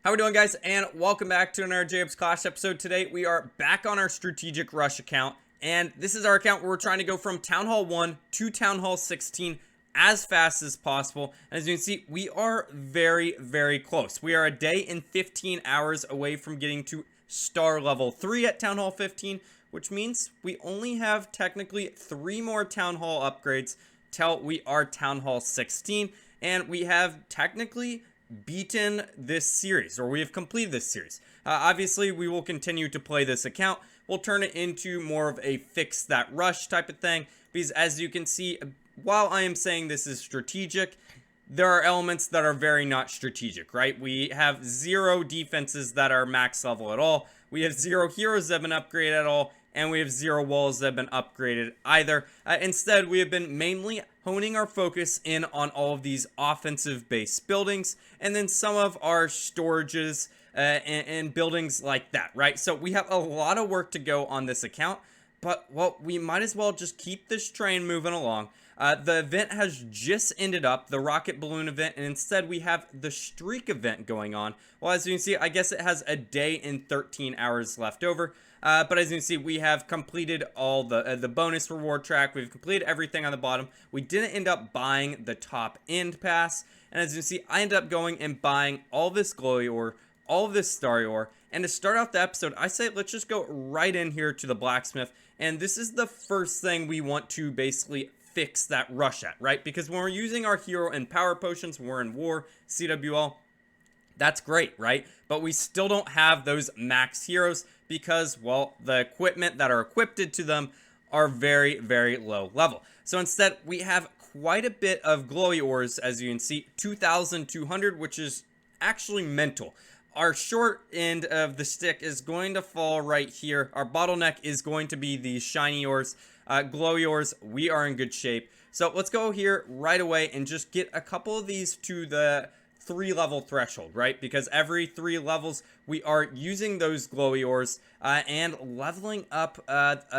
How we doing, guys? And welcome back to another JacobsClash episode. Today we are back on our strategic rush account, and this is our account where we're trying to go from Town Hall 1 to Town Hall 16 as fast as possible. And as you can see, we are very close. We are a day and 15 hours away from getting to star level 3 at Town Hall 15, which means we only have technically 3 more Town Hall upgrades till we are Town Hall 16, and we have technically beaten this series, or we have completed this series. Obviously, we will continue to play this account. We'll turn it into more of a fix that rush type of thing, because as you can see, while I am saying this is strategic, there are elements that are very not strategic, right? We have 0 defenses that are max level at all. We have 0 heroes that have been upgraded at all, and we have 0 walls that have been upgraded either. Instead, we have been mainly honing our focus in on all of these offensive based buildings, and then some of our storages and buildings like that, right? So we have a lot of work to go on this account, but well, we might as well just keep this train moving along. The event has just ended up, the rocket balloon event, and instead we have the streak event going on. Well, as you can see, I guess it has a day and 13 hours left over. But as you can see, we have completed all the bonus reward track. We've completed everything on the bottom. We didn't end up buying the top end pass. And as you can see, I ended up going and buying all this glowy ore, all of this starry ore. And to start out the episode, I say let's just go right in here to the blacksmith. And this is the first thing we want to basically fix that rush at, right? Because when we're using our hero and power potions, when we're in war, CWL, that's great, right? But we still don't have those max heroes because, well, the equipment that are equipped to them are very low level. So instead, we have quite a bit of glowy ores, as you can see, 2,200, which is actually mental. Our short end of the stick is going to fall right here. Our bottleneck is going to be the shiny ores. Glowy ores, we are in good shape. So let's go here right away and just get a couple of these to the 3 level threshold, right? Because every 3 levels we are using those glowy ores and leveling up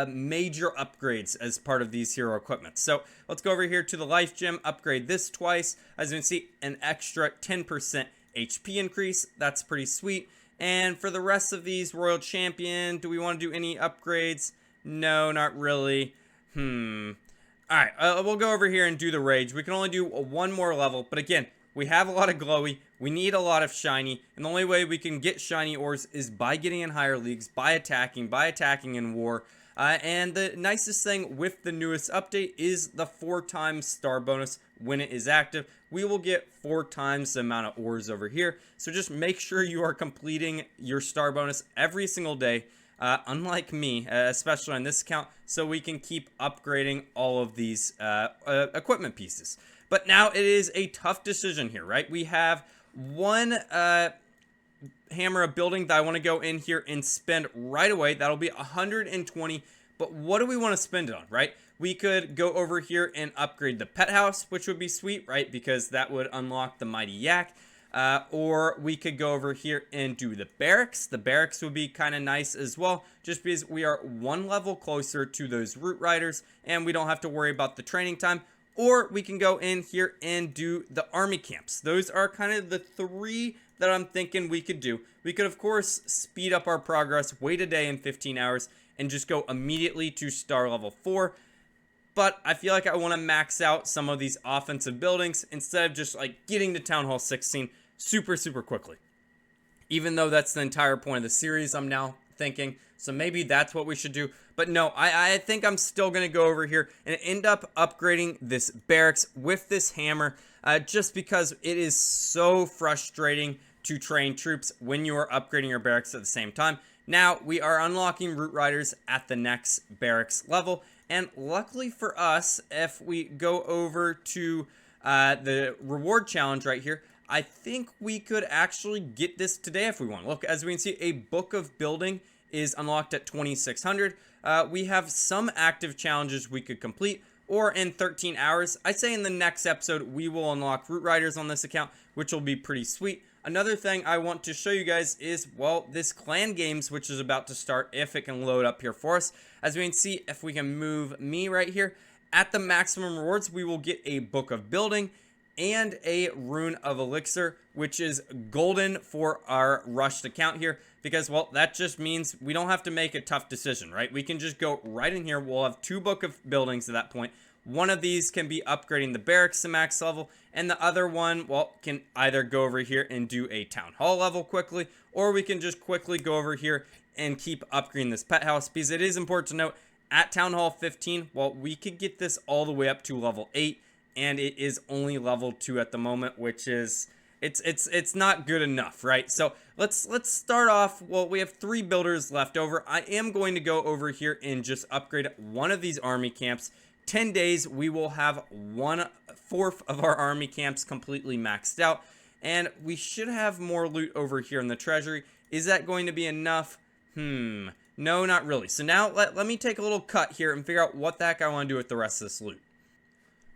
major upgrades as part of these hero equipment. So let's go over here to the life gem, upgrade this twice. As you can see, an extra 10% HP increase. That's pretty sweet. And for the rest of these, Royal Champion, do we want to do any upgrades? No, not really. Alright, we'll go over here and do the rage. We can only do 1 more level, but again, we have a lot of glowy, we need a lot of shiny, and the only way we can get shiny ores is by getting in higher leagues, by attacking in war. And the nicest thing with the newest update is the 4 times star bonus when it is active. We will get 4 times the amount of ores over here. So just make sure you are completing your star bonus every single day, unlike me, especially on this account, so we can keep upgrading all of these equipment pieces. But now it is a tough decision here, right? We have 1 hammer of building that I want to go in here and spend right away. That'll be 120. But what do we want to spend it on, right? We could go over here and upgrade the pet house, which would be sweet, right? Because that would unlock the mighty yak. Or we could go over here and do the barracks. The barracks would be kind of nice as well, just because we are 1 level closer to those root riders and we don't have to worry about the training time. Or we can go in here and do the army camps. Those are kind of the 3 that I'm thinking we could do. We could, of course, speed up our progress, wait a day and 15 hours, and just go immediately to star level 4. But I feel like I want to max out some of these offensive buildings instead of just like getting to Town Hall 16 super quickly. Even though that's the entire point of the series, I'm now thinking. So maybe that's what we should do. But no, I think I'm still going to go over here and end up upgrading this barracks with this hammer. Just because it is so frustrating to train troops when you are upgrading your barracks at the same time. Now, we are unlocking root riders at the next barracks level. And luckily for us, if we go over to the reward challenge right here, I think we could actually get this today if we want. Look, as we can see, a book of building is unlocked at 2,600. We have some active challenges we could complete, or in 13 hours. I say in the next episode, we will unlock root riders on this account, which will be pretty sweet. Another thing I want to show you guys is, well, this clan games, which is about to start, if it can load up here for us. As we can see, if we can move me right here, at the maximum rewards, we will get a book of building. and a Rune of Elixir, which is golden for our rushed account here, because, well, that just means we don't have to make a tough decision, right? We can just go right in here. We'll have 2 Book of Buildings at that point. One of these can be upgrading the barracks to max level, and the other one, well, can either go over here and do a town hall level quickly, or we can just quickly go over here and keep upgrading this pet house, because it is important to note, at town hall 15, well, we could get this all the way up to level 8, and it is only level 2 at the moment, which is it's not good enough, right? So let's start off. Well, we have 3 builders left over. I am going to go over here and just upgrade one of these army camps. 10 days, we will have 1/4 of our army camps completely maxed out, and we should have more loot over here in the treasury. Is that going to be enough? No, not really. So now let me take a little cut here and figure out what the heck I want to do with the rest of this loot.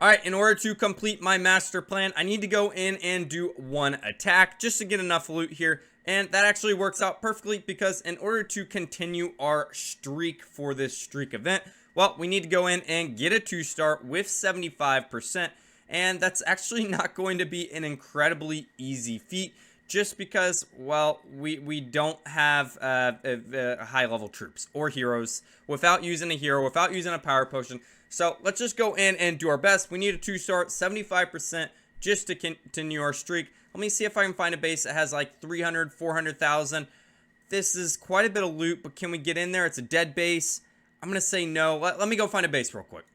Alright, in order to complete my master plan, I need to go in and do 1 attack just to get enough loot here. And that actually works out perfectly, because in order to continue our streak for this streak event, well, we need to go in and get a 2-star with 75%. And that's actually not going to be an incredibly easy feat, just because, well, we don't have high level troops or heroes without using a hero, without using a power potion. So let's just go in and do our best. We need a 2-star, 75% just to continue our streak. Let me see if I can find a base that has like 300, 400,000. This is quite a bit of loot, but can we get in there? It's a dead base. I'm going to say no. Let me go find a base real quick.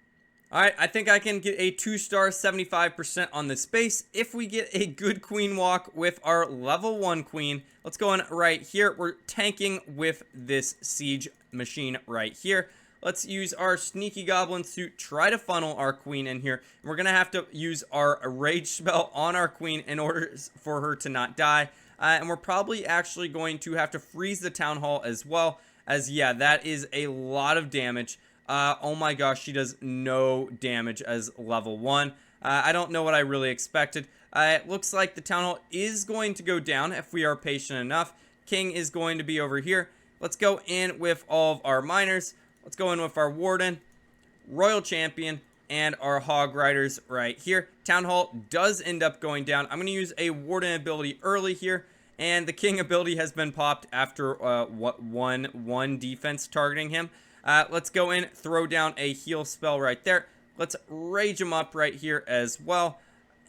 Alright, I think I can get a 2-star, 75% on this base if we get a good queen walk with our level 1 queen. Let's go in right here. We're tanking with this siege machine right here. Let's use our sneaky goblins to try to funnel our queen in here. We're going to have to use our rage spell on our queen in order for her to not die. And we're probably actually going to have to freeze the town hall as well, as yeah, that is a lot of damage. Oh my gosh, she does no damage as level 1. I don't know what I really expected. It looks like the town hall is going to go down if we are patient enough. King is going to be over here. Let's go in with all of our miners. Let's go in with our warden, royal champion, and our hog riders right here. Town hall does end up going down. I'm going to use a warden ability early here, and the king ability has been popped after one defense targeting him. Let's go in, throw down a heal spell right there. Let's rage him up right here as well.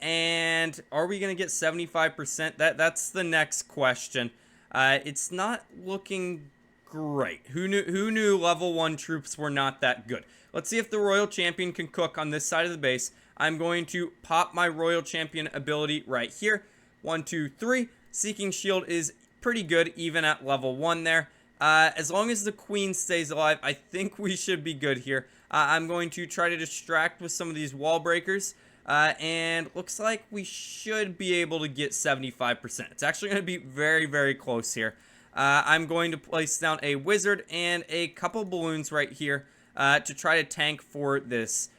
And are we going to get 75%? That's the next question. It's not looking great. Who knew level 1 troops were not that good? Let's see if the royal champion can cook on this side of the base. I'm going to pop my royal champion ability right here. 1, 2, 3. Seeking shield is pretty good even at level 1 there. As long as the queen stays alive, I think we should be good here. I'm going to try to distract with some of these wall breakers. And looks like we should be able to get 75%. It's actually going to be very, very close here. I'm going to place down a wizard and a couple balloons right here to try to tank for this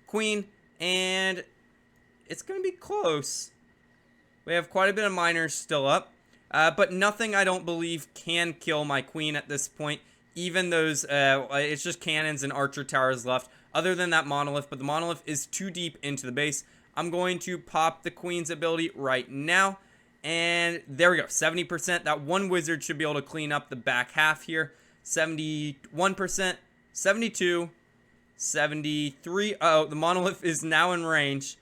queen. And it's going to be close. We have quite a bit of miners still up. But nothing, I don't believe, can kill my queen at this point. Even those, it's just cannons and archer towers left. Other than that monolith, but the monolith is too deep into the base. I'm going to pop the queen's ability right now. And there we go, 70%. That one wizard should be able to clean up the back half here. 71%, 72, 73. Uh-oh, the monolith is now in range.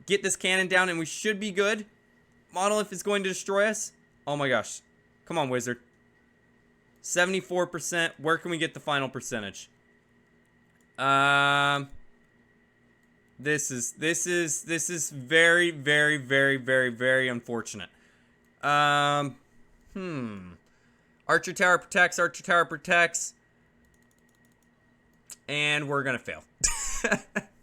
Get this cannon down and we should be good. Monolith is going to destroy us. Oh my gosh. Come on, wizard. 74%. Where can we get the final percentage? This is very, very, very, very, very unfortunate. Archer tower protects, archer tower protects. And we're gonna fail.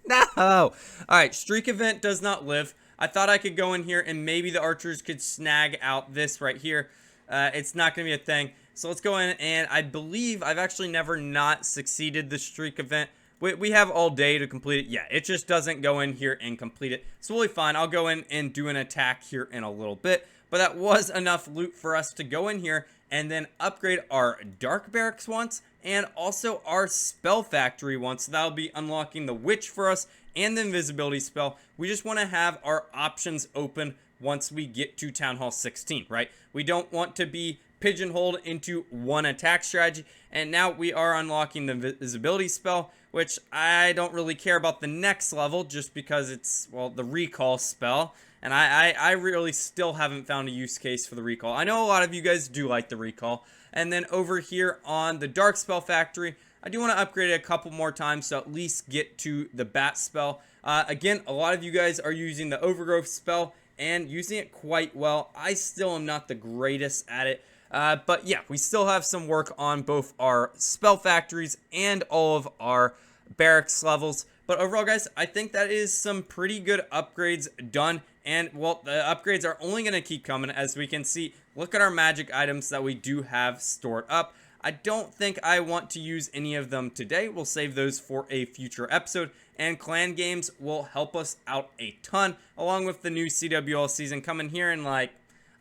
No! Alright, streak event does not live. I thought I could go in here and maybe the archers could snag out this right here. It's not gonna be a thing. So let's go in, and I believe I've actually never not succeeded the streak event. We have all day to complete it. Yeah, it just doesn't go in here and complete it. It's totally fine. I'll go in and do an attack here in a little bit. But that was enough loot for us to go in here and then upgrade our Dark Barracks once and also our Spell Factory once. So that'll be unlocking the Witch for us and the invisibility spell. We just want to have our options open once we get to Town Hall 16, right? We don't want to be pigeonholed into one attack strategy. And now we are unlocking the invisibility spell, which I don't really care about the next level just because it's, well, the recall spell. And I really still haven't found a use case for the recall. I know a lot of you guys do like the recall. And then over here on the Dark Spell Factory, I do want to upgrade it a couple more times to at least get to the Bat spell. Again, a lot of you guys are using the Overgrowth spell and using it quite well. I still am not the greatest at it. But yeah, we still have some work on both our spell factories and all of our barracks levels. But overall, guys, I think that is some pretty good upgrades done. And, well, the upgrades are only going to keep coming. As we can see, look at our magic items that we do have stored up. I don't think I want to use any of them today. We'll save those for a future episode. And clan games will help us out a ton, along with the new CWL season coming here in, like,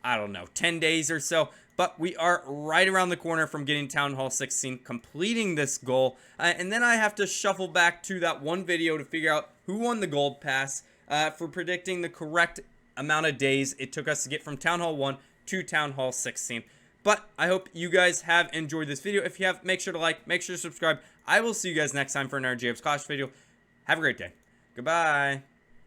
I don't know, 10 days or so. But we are right around the corner from getting Town Hall 16, completing this goal. And then I have to shuffle back to that one video to figure out who won the gold pass for predicting the correct amount of days it took us to get from Town Hall 1 to Town Hall 16. But I hope you guys have enjoyed this video. If you have, make sure to like, make sure to subscribe. I will see you guys next time for another JacobsClash video. Have a great day. Goodbye.